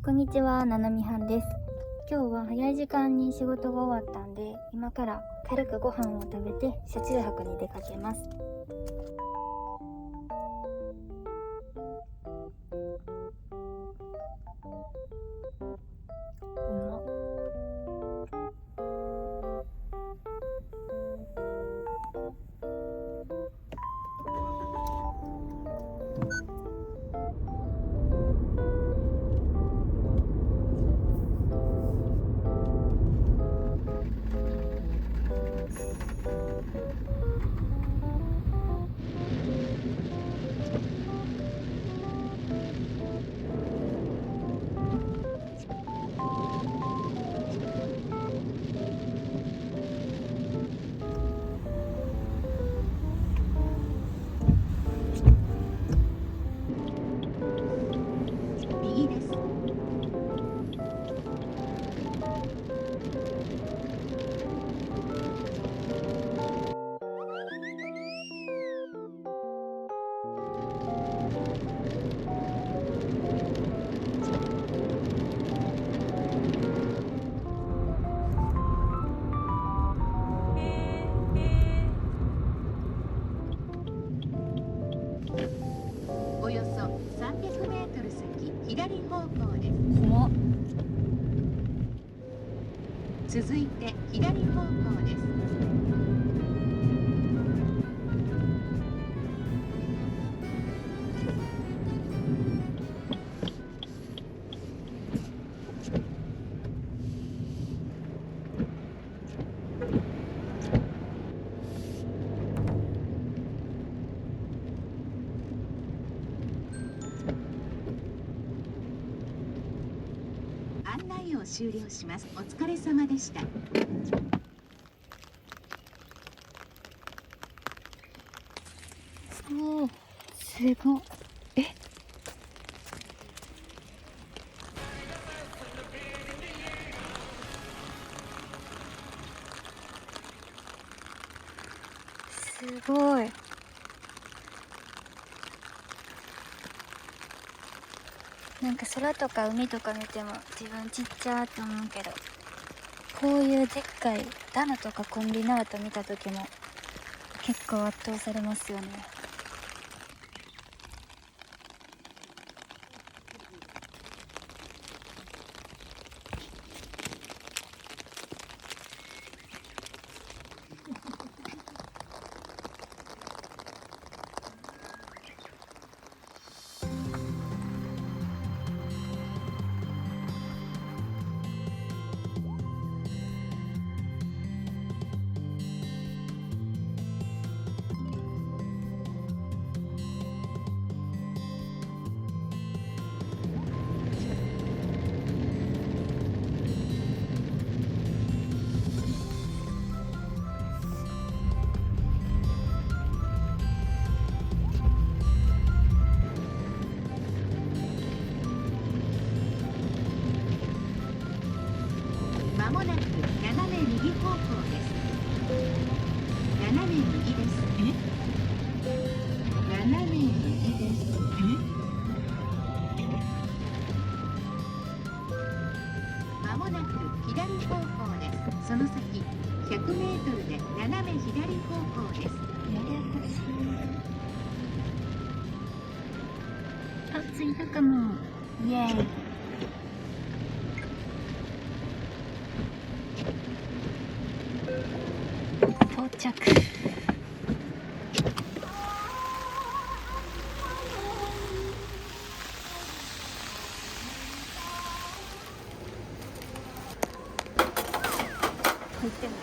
こんにちは、ななみはんです。今日は早い時間に仕事が終わったんで、今から軽くご飯を食べて車中泊に出かけます。うまっ。右です。およそ300メートル先、左方向です。怖っ。続いて左方向です。案内を終了します。お疲れ様でした。おー、すごっ。すごい。なんか空とか海とか見ても自分ちっちゃーって思うけど、こういうでっかいダムとかコンビナート見た時も結構圧倒されますよね。まもなく斜め右方向です。斜め右です。斜め右です。まもなく左方向です。その先100メートルで斜め左方向です。ややこしい。あ、着いたかも。イエーイ。到着。入ってない。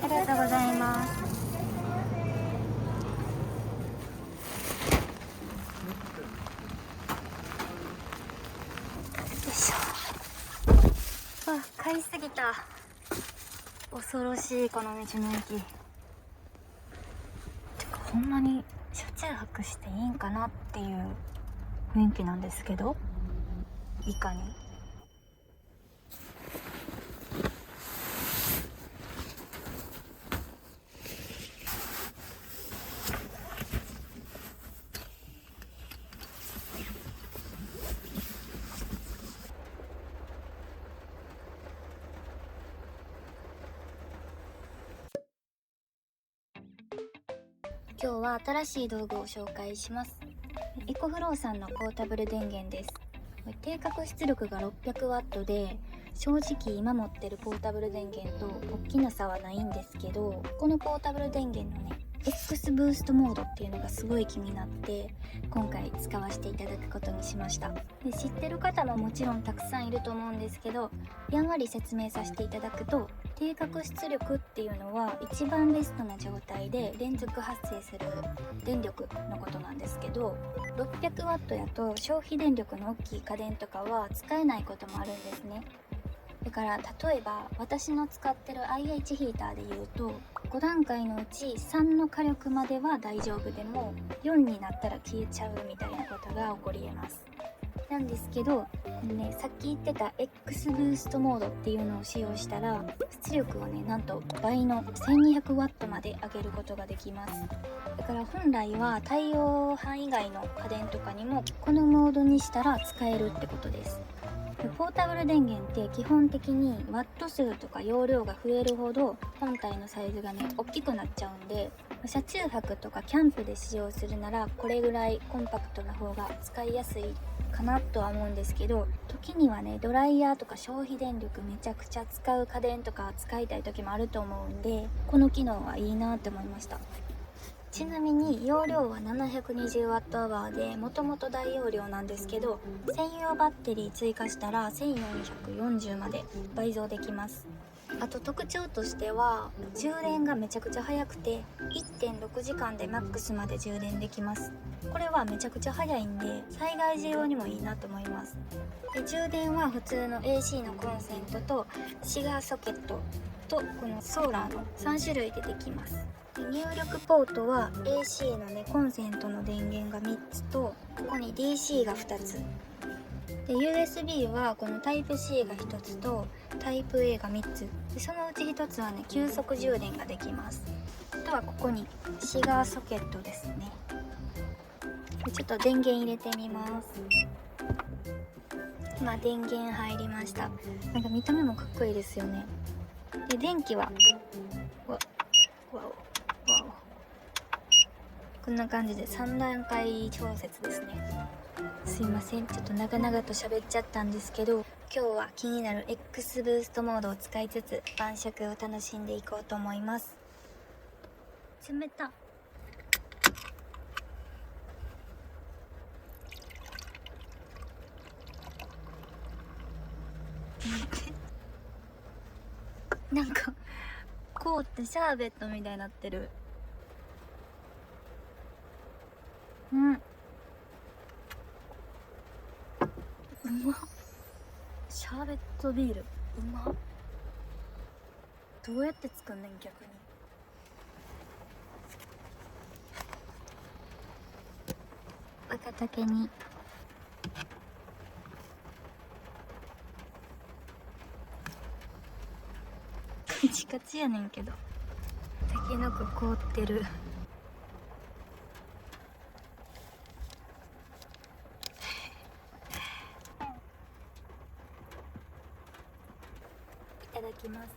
ありがとうございます。よいしょ。あ、買いすぎた。恐ろしいこの道の駅。てかほんまに車中泊していいんかなっていう雰囲気なんですけど、いかに。今日は新しい道具を紹介します。エコフローさんのポータブル電源です。定格出力が 600W で、正直今持ってるポータブル電源と大きな差はないんですけど、このポータブル電源のね X ブーストモードっていうのがすごい気になって、今回使わせていただくことにしました。で、知ってる方ももちろんたくさんいると思うんですけど、やんわり説明させていただくと、定格出力っていうのは一番ベストな状態で連続発生する電力のことなんですけど、 600W やと消費電力の大きい家電とかは使えないこともあるんですね。だから例えば私の使ってる IH ヒーターでいうと、5段階のうち3の火力までは大丈夫でも4になったら消えちゃうみたいなことが起こり得ます。なんですけど、ね、さっき言ってた X ブーストモードっていうのを使用したら、出力をね、なんと倍の 1200W まで上げることができます。だから本来は対応範囲外の家電とかにもこのモードにしたら使えるってことです。ポータブル電源って基本的にワット数とか容量が増えるほど本体のサイズがね大きくなっちゃうんで、車中泊とかキャンプで使用するならこれぐらいコンパクトな方が使いやすいかなとは思うんですけど、時にはねドライヤーとか消費電力めちゃくちゃ使う家電とか使いたい時もあると思うんで、この機能はいいなって思いました。ちなみに容量は 720Wh でもともと大容量なんですけど、専用バッテリー追加したら1440まで倍増できます。あと特徴としては充電がめちゃくちゃ速くて 1.6 時間でマックスまで充電できます。これはめちゃくちゃ速いんで災害時用にもいいなと思います。で、充電は普通の AC のコンセントとシガーソケットとこのソーラーの3種類でできます。で、入力ポートは AC のねコンセントの電源が3つと、ここに DC が2つで、 USB はこのタイプ C が1つとタイプ A が3つで、そのうち1つはね急速充電ができます。あとはここにシガーソケットですね。で、ちょっと電源入れてみます。今電源入りました。なんか見た目もかっこいいですよね。で、電気はわおこんな感じで3段階調節ですね。すいません、ちょっと長々と喋っちゃったんですけど、今日は気になる X ブーストモードを使いつつ晩酌を楽しんでいこうと思います。冷たなんか凍ってシャーベットみたいになってる。うん、うまっ。シャーベットビールうまっ。どうやって作んねん逆に。赤竹にカチカチやねんけど、タケノコ凍ってる。いただきます。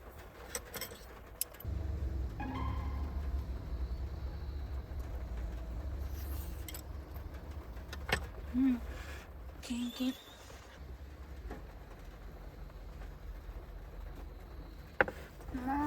うん、キンキン。まあ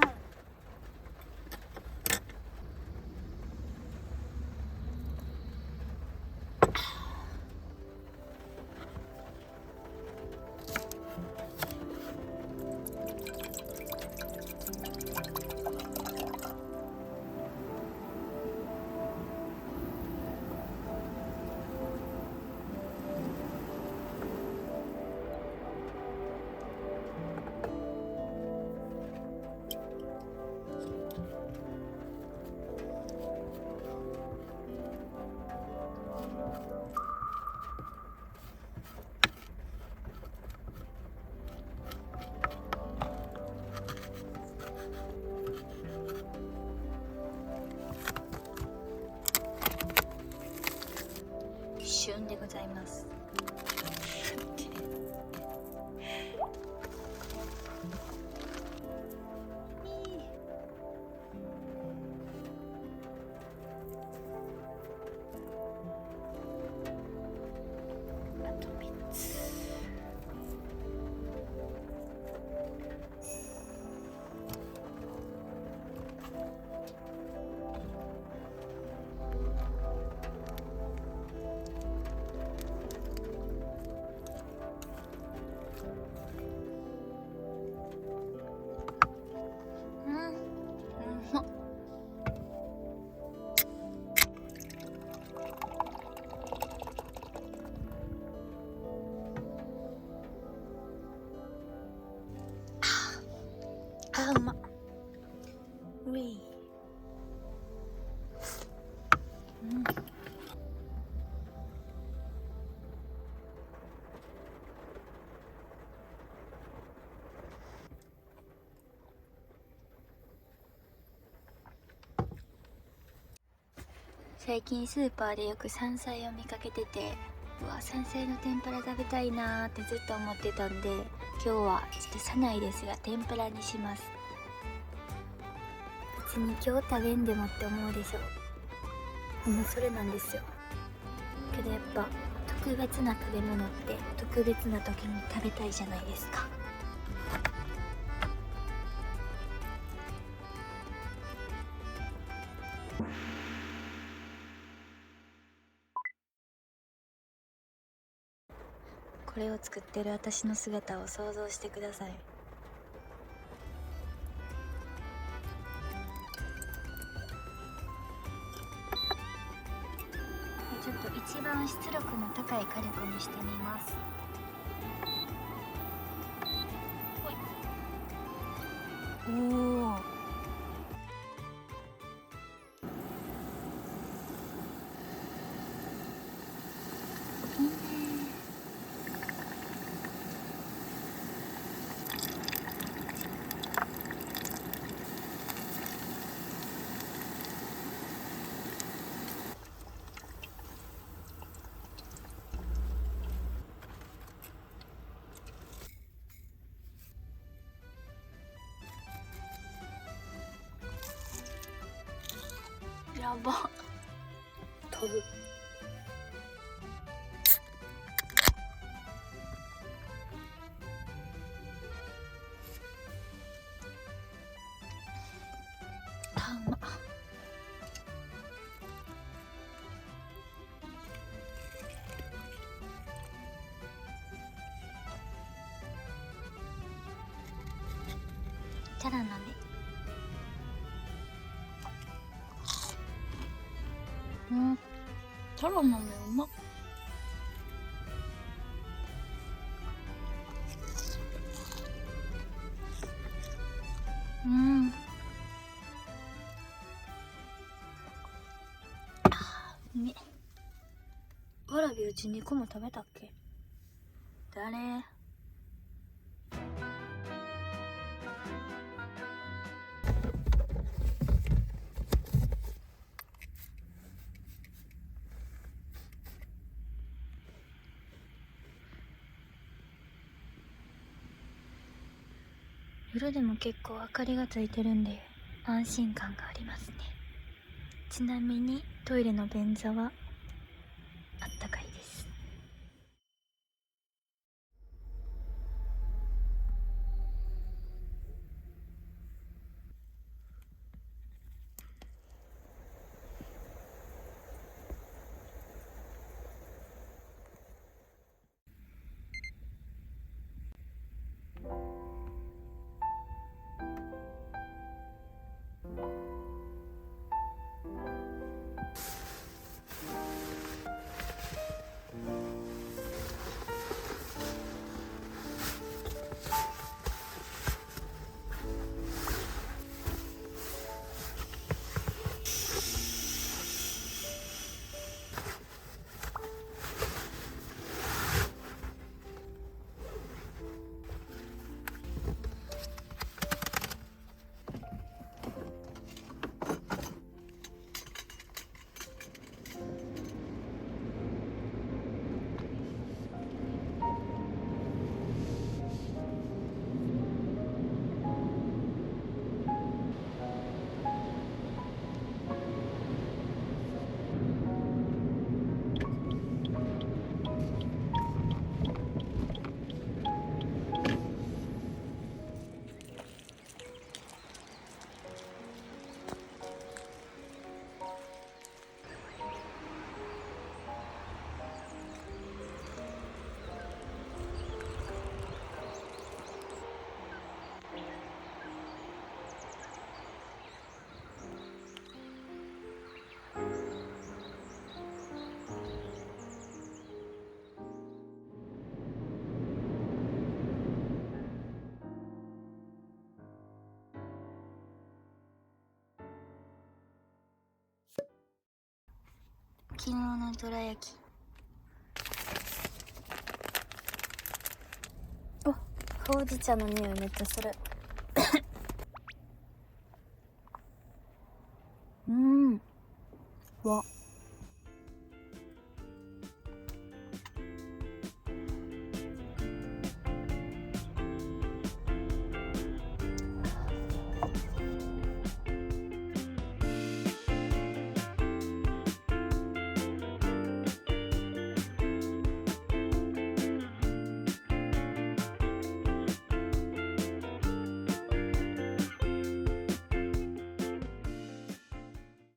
旬でございます。あと3つ。あ、うまっ。うい。最近スーパーでよく山菜を見かけてて、うわ、山菜の天ぷら食べたいなーってずっと思ってたんで、今日はちょっと車内ですが天ぷらにします。別に今日食べんでもって思うでしょ。ほんまそれなんですよ。けどやっぱ特別な食べ物って特別な時に食べたいじゃないですか。これを作ってる私の姿を想像してください。ちょっと一番出力の高い火力にしてみます。おお。やば。飛ぶ。あ、うま。チャラ鍋。チャラ鍋うまっ。うめ。わらびうち2個も食べたっけ？誰？夜でも結構明かりがついてるんで安心感がありますね。ちなみにトイレの便座はあったかいです。昨日のどら焼き。お、ほうじ茶の匂いめっちゃする。